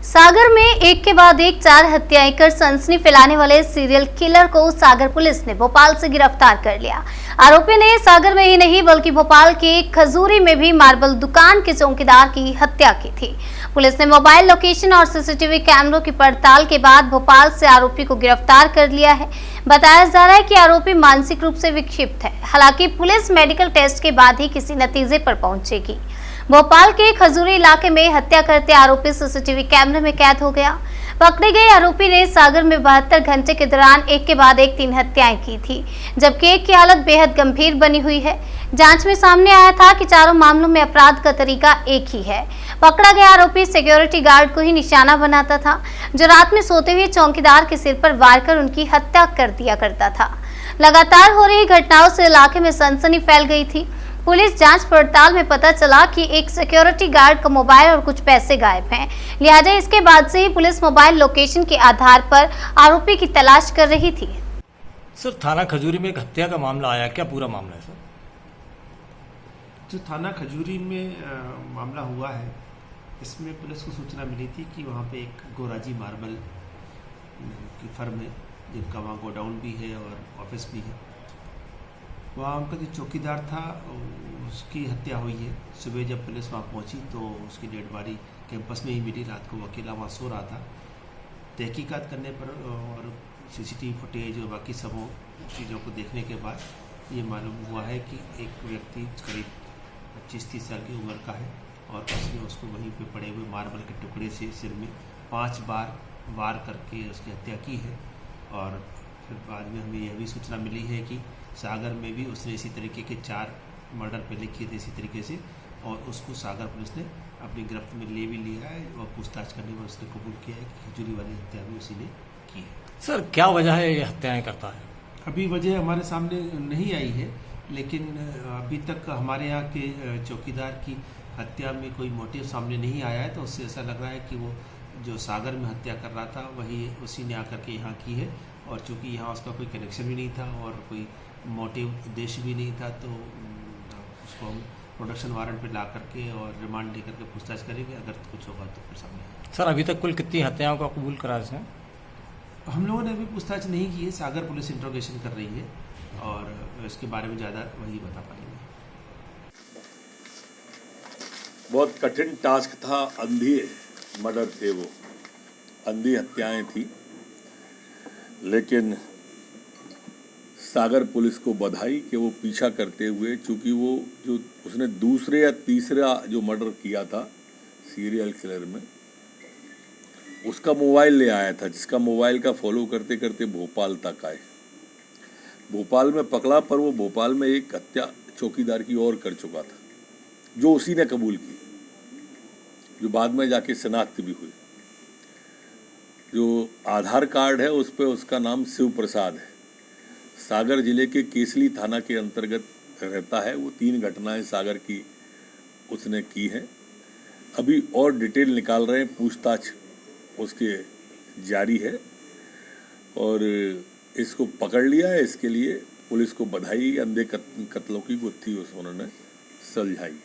सागर में एक के बाद एक 4 हत्याएं कर सनसनी फैलाने वाले सीरियल किलर को सागर पुलिस ने भोपाल से गिरफ्तार कर लिया। आरोपी ने सागर में ही नहीं बल्कि भोपाल के खजूरी में भी मार्बल दुकान के चौकीदार की हत्या की थी। पुलिस ने मोबाइल लोकेशन और सीसीटीवी कैमरों की पड़ताल के बाद भोपाल से आरोपी को गिरफ्तार कर लिया है। बताया जा रहा है कि आरोपी मानसिक रूप से विक्षिप्त है। हालांकि पुलिस मेडिकल टेस्ट के बाद ही किसी नतीजे पर पहुंचेगी। भोपाल के खजूरी इलाके में हत्या करते आरोपी सीसीटीवी कैमरे में कैद हो गया। पकड़े गए आरोपी ने सागर में 72 घंटे के दौरान एक के बाद एक 3 हत्याएं की थी, जबकि एक की हालत बेहद गंभीर बनी हुई है। जांच में सामने आया था कि चारों मामलों में अपराध का तरीका एक ही है। पकड़ा गया आरोपी सिक्योरिटी गार्ड को ही निशाना बनाता था, जो रात में सोते हुए चौकीदार के सिर पर वार कर उनकी हत्या कर दिया करता था। लगातार हो रही घटनाओं से इलाके में सनसनी फैल गई थी। पुलिस जांच पड़ताल में पता चला कि एक सिक्योरिटी गार्ड का मोबाइल और कुछ पैसे गायब हैं। लिहाजा इसके बाद से ही पुलिस मोबाइल लोकेशन के आधार पर आरोपी की तलाश कर रही थी। सर, थाना खजूरी में एक हत्या का मामला आया, क्या पूरा मामला है सर? जो थाना खजूरी में मामला हुआ है, इसमें पुलिस को सूचना मिली थी कि वहाँ पे एक गोराजी मार्बल की फर्म है, जिनका वहाँ गोडाउन भी है और ऑफिस भी है। वहाँ उनका जो चौकीदार था उसकी हत्या हुई है। सुबह जब पुलिस वहाँ पहुँची तो उसकी डेड बॉडी कैंपस में ही मिली। रात को वो अकेला वहाँ सो रहा था। तहकीकात करने पर और सीसीटीवी फुटेज और बाकी सब चीज़ों को देखने के बाद ये मालूम हुआ है कि एक व्यक्ति करीब 25-30 साल की उम्र का है और उसने उसको वहीं पे पड़े हुए मार्बल के टुकड़े से सिर में 5 बार वार करके उसकी हत्या की है। और फिर बाद में हमें यह भी सूचना मिली है कि सागर में भी उसने इसी तरीके के 4 मर्डर पहले किए थे इसी तरीके से, और उसको सागर पुलिस ने अपनी गिरफ्त में ले भी लिया है और पूछताछ करने में उसने कबूल किया है कि खजूरी वाली हत्या भी उसी ने की है। सर, क्या वजह है ये हत्याएं करता है? अभी वजह हमारे सामने नहीं आई है, लेकिन अभी तक हमारे यहाँ के चौकीदार की हत्या में कोई मोटिव सामने नहीं आया है। तो उससे ऐसा लग रहा है कि वो जो सागर में हत्या कर रहा था वही उसी ने आकर के यहाँ की है। और चूँकि यहाँ उसका कोई कनेक्शन भी नहीं था और कोई मोटिव उद्देश्य भी नहीं था, तो उसको हम प्रोडक्शन वारंट पे ला करके और रिमांड लेकर के पूछताछ करेंगे। अगर कुछ होगा तो फिर सामने आएगा। सर, अभी तक कुल कितनी हत्याओं का कबूल करा है? हम लोगों ने अभी पूछताछ नहीं की है। सागर पुलिस इंट्रोगेशन कर रही है और इसके बारे में ज़्यादा वही बता पाएंगे। बहुत कठिन टास्क था। अंधी मर्डर थे, वो अंधी हत्याएं थी, लेकिन सागर पुलिस को बधाई कि वो पीछा करते हुए, चूंकि वो जो उसने दूसरे या तीसरा जो मर्डर किया था सीरियल किलर में, उसका मोबाइल ले आया था, जिसका मोबाइल का फॉलो करते करते भोपाल तक आए। भोपाल में पकड़ा, पर वो भोपाल में एक हत्या चौकीदार की और कर चुका था, जो उसी ने कबूल की, जो बाद में जाके शनाख्त भी हुई। जो आधार कार्ड है उस पर उसका नाम शिव प्रसाद है। सागर जिले के केसली थाना के अंतर्गत रहता है। वो 3 घटनाएं सागर की उसने की हैं। अभी और डिटेल निकाल रहे हैं, पूछताछ उसके जारी है और इसको पकड़ लिया है। इसके लिए पुलिस को बधाई। अंधे कत्लों की गुत्थी उन्होंने सुलझाई।